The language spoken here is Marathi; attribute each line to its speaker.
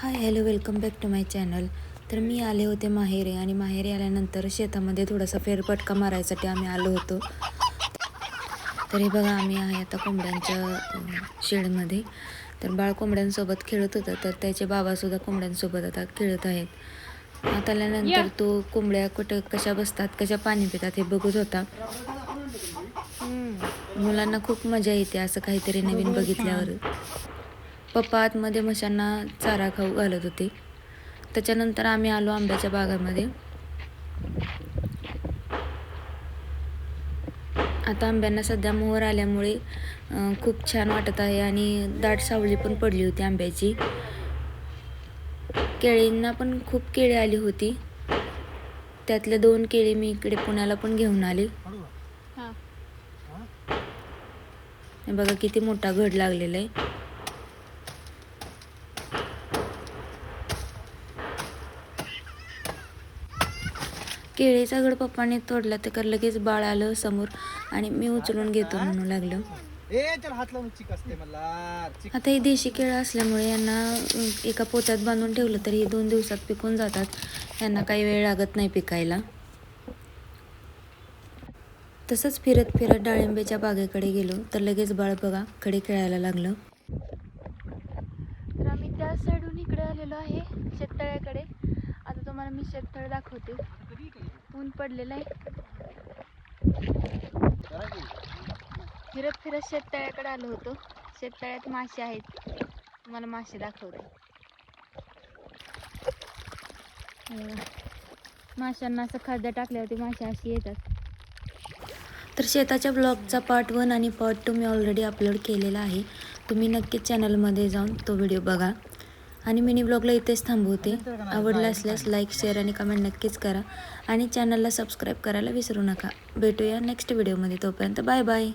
Speaker 1: High hello welcome back to my channel. तर मी आले होते माहेरी आणि माहेरी आल्यानंतर शेतामध्ये थोडासा फेरफटका मारायसाठी आम्ही आलो होतो. तर हे बघा आम्ही आहे आता कोंबड्यांच्या शेडमध्ये. तर बाळ कोंबड्यांसोबत खेळत होतं तर त्याचे बाबासुद्धा कोंबड्यांसोबत आता खेळत आहेत. आता आल्यानंतर तो कोंबड्या कुठं कशा बसतात कशा पाणी पितात हे बघत होता. मुलांना खूप मजा येते असं काहीतरी नवीन बघितल्यावर. पप्पा आतमध्ये म्हशांना चारा खाऊ घालत होते. त्याच्यानंतर आम्ही आलो आंब्याच्या बागामध्ये. आता आंब्यांना सध्या मोहर आल्यामुळे खूप छान वाटत आहे आणि दाट सावली पण पडली होती आंब्याची. केळींना पण खूप केळी आली होती. त्यातले 2 केळी मी इकडे पुण्याला पण घेऊन आले. हे बघा किती मोठा घड लागलेला आहे. केळीचा घड पप्पाने तोडला तर लगेच बाळ आलं समोर आणि मी उचलून घेतो म्हणू लागलं. आता ही देशी केळं असल्यामुळे यांना एका पोत्यात बांधून ठेवलं तरी हे 2 दिवसात पिकून जातात. यांना काही वेळ लागत नाही पिकायला. तसंच फिरत फिरत डाळिंबेच्या बागेकडे गेलो तर लगेच बाळ बघा कडे खेळायला लागलं. तर आम्ही त्या साईडून इकडे आलेलो आहे शेततळ्याकडे. आता तुम्हाला मी शेततळ दाखवते. ऊन पडलेलं आहे. फिरत फिरत शेततळ्याकडे आलो होतो. शेततळ्यात मासे आहेत. तुम्हाला मासे दाखवते. माशांना असं खाद्य टाकल्यावरती मासे अशी येतात. तर शेताच्या ब्लॉगचा पार्ट 1 आणि पार्ट 2 मी ऑलरेडी अपलोड केलेला आहे. तुम्ही नक्कीच चॅनलमध्ये जाऊन तो व्हिडिओ बघा. आणि मिनी ब्लॉगला इथेच थांबवते. आवडला असल्यास लाईक शेअर आणि कमेंट नक्कीच करा आणि चॅनलला सबस्क्राईब करायला विसरू नका. भेटूया नेक्स्ट व्हिडिओमध्ये. तोपर्यंत बाय बाय.